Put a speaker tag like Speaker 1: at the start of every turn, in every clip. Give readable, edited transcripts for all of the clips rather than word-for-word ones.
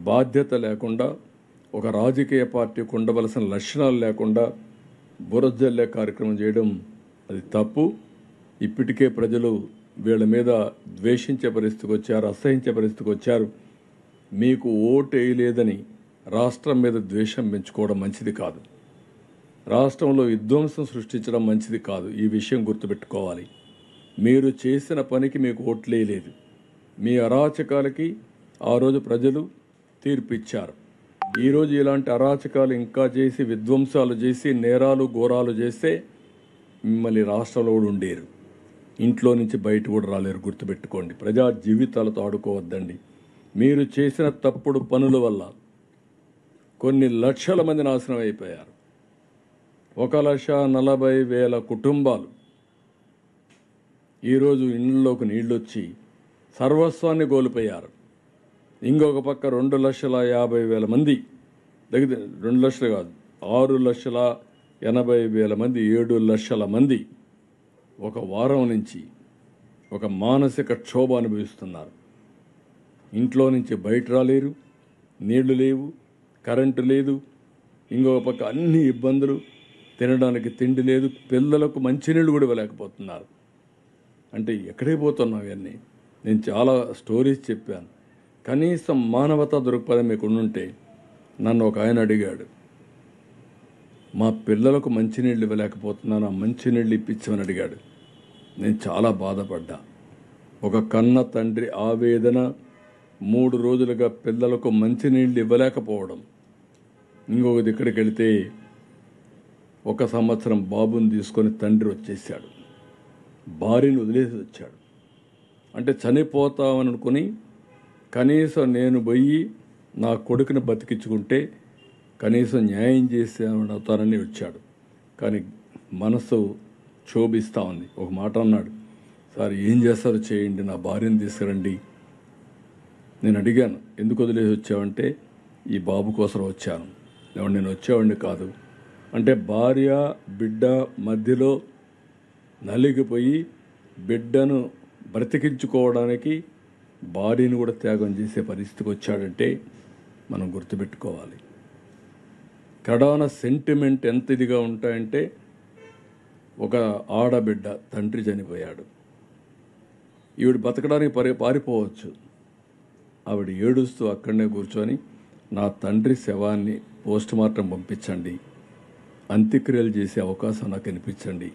Speaker 1: బాధ్యత లేకుండా, ఒక రాజకీయ పార్టీకి ఉండవలసిన లక్షణాలు లేకుండా బురజల్లే కార్యక్రమం చేయడం అది తప్పు. ఇప్పటికే ప్రజలు వీళ్ళ మీద ద్వేషించే పరిస్థితికి వచ్చారు, అసహించే పరిస్థితికి వచ్చారు. మీకు ఓటు వేయలేదని రాష్ట్రం మీద ద్వేషం పెంచుకోవడం మంచిది కాదు. రాష్ట్రంలో విధ్వంసం సృష్టించడం మంచిది కాదు. ఈ విషయం గుర్తుపెట్టుకోవాలి. మీరు చేసిన పనికి మీకు ఓట్లేయలేదు. మీ అరాచకాలకి ఆ రోజు ప్రజలు తీర్పిచ్చారు. ఈరోజు ఇలాంటి అరాచకాలు ఇంకా చేసి, విధ్వంసాలు చేసి, నేరాలు ఘోరాలు చేస్తే మిమ్మల్ని రాష్ట్రంలో కూడా ఉండేరు. ఇంట్లో నుంచి బయట కూడా రాలేరు. గుర్తుపెట్టుకోండి. ప్రజా జీవితాలతో ఆడుకోవద్దండి. మీరు చేసిన తప్పుడు పనుల వల్ల కొన్ని లక్షల మంది నాశనం అయిపోయారు. 1,40,000 కుటుంబాలు ఈరోజు ఇళ్లలోకి నీళ్ళొచ్చి సర్వస్వాన్ని కోల్పోయారు. ఇంకొక పక్క 2,50,000 మంది, దగ్గర 2 లక్షలు కాదు, 6,80,000 మంది, 7 లక్షల మంది ఒక వారం నుంచి ఒక మానసిక క్షోభ అనుభవిస్తున్నారు. ఇంట్లో నుంచి బయట రాలేరు, నీళ్లు లేవు, కరెంటు లేదు, ఇంకొక పక్క అన్ని ఇబ్బందులు, తినడానికి తిండి లేదు, పిల్లలకు మంచినీళ్ళు కూడా ఇవ్వలేకపోతున్నారు. అంటే ఎక్కడికి పోతున్నాం ఇవన్నీ? నేను చాలా స్టోరీస్ చెప్పాను. కనీసం మానవతా దృక్పథం మీకు ఉండుంటే, నన్ను ఒక ఆయన అడిగాడు, మా పిల్లలకు మంచినీళ్ళు ఇవ్వలేకపోతున్నాను, ఆ మంచినీళ్ళు ఇప్పించమని అడిగాడు. నేను చాలా బాధపడ్డా. ఒక కన్న తండ్రి ఆవేదన, 3 రోజులుగా పిల్లలకు మంచినీళ్ళు ఇవ్వలేకపోవడం. ఇంకొకది ఇక్కడికి వెళితే 1 సంవత్సరం బాబుని తీసుకొని తండ్రి వచ్చేసాడు, భార్యను వదిలేసి వచ్చాడు. అంటే చనిపోతామని అనుకుని కనీసం నేను పోయి నా కొడుకుని బతికించుకుంటే కనీసం న్యాయం చేసేమని అవుతానని వచ్చాడు. కానీ మనసు క్షోభిస్తూ ఉంది. ఒక మాట అన్నాడు, సార్ ఏం చేస్తారో చేయండి, నా భార్యను తీసుకురండి. నేను అడిగాను, ఎందుకు వదిలేసి వచ్చావంటే, ఈ బాబు కోసం వచ్చాను, ఎవరు నేను వచ్చేవాడిని కాదు అంటే, భార్య బిడ్డ మధ్యలో నలిగిపోయి బిడ్డను బ్రతికించుకోవడానికి భార్యను కూడా త్యాగం చేసే పరిస్థితికి వచ్చాడంటే మనం గుర్తుపెట్టుకోవాలి. కడాన సెంటిమెంట్ ఎంత ఇదిగా ఉంటాయంటే, ఒక ఆడబిడ్డ తండ్రి చనిపోయాడు, ఈవిడ బతకడానికి పారిపోవచ్చు. ఆవిడ ఏడుస్తూ అక్కడనే కూర్చొని, నా తండ్రి శవాన్ని పోస్టుమార్టం పంపించండి, అంత్యక్రియలు చేసే అవకాశం నాకు అనిపించండి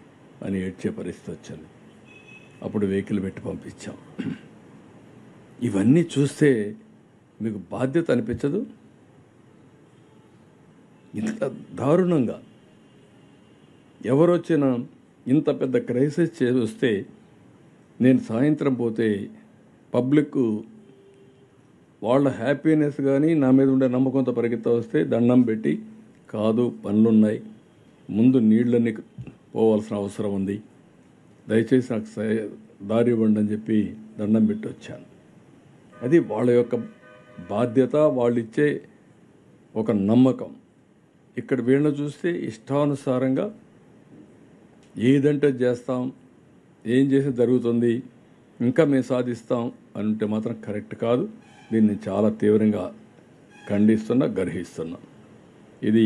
Speaker 1: అని ఏడ్చే పరిస్థితి వచ్చింది. అప్పుడు వెహికల్ పెట్టి పంపించాం. ఇవన్నీ చూస్తే మీకు బాధ్యత అనిపించదు? ఇంత దారుణంగా ఎవరొచ్చినా ఇంత పెద్ద క్రైసిస్ చేస్తే, నేను సాయంత్రం పోతే పబ్లిక్ వాళ్ళ హ్యాపీనెస్ కానీ నా మీద ఉండే నమ్మకంతో పరిగెత్తా వస్తే దండం పెట్టి, కాదు పనులున్నాయి, ముందు నీళ్ళని పోవాల్సిన అవసరం ఉంది, దయచేసి నాకు దారి ఇవ్వండి అని చెప్పి దండం పెట్టి వచ్చాను. అది వాళ్ళ యొక్క బాధ్యత, వాళ్ళు ఇచ్చే ఒక నమ్మకం. ఇక్కడ వీళ్ళని చూస్తే ఇష్టానుసారంగా ఏదంటే చేస్తాం, ఏం చేసి జరుగుతుంది, ఇంకా మేము సాధిస్తాం అని ఉంటే మాత్రం కరెక్ట్ కాదు. దీన్ని చాలా తీవ్రంగా ఖండిస్తున్నా, గర్హిస్తున్నా. ఇది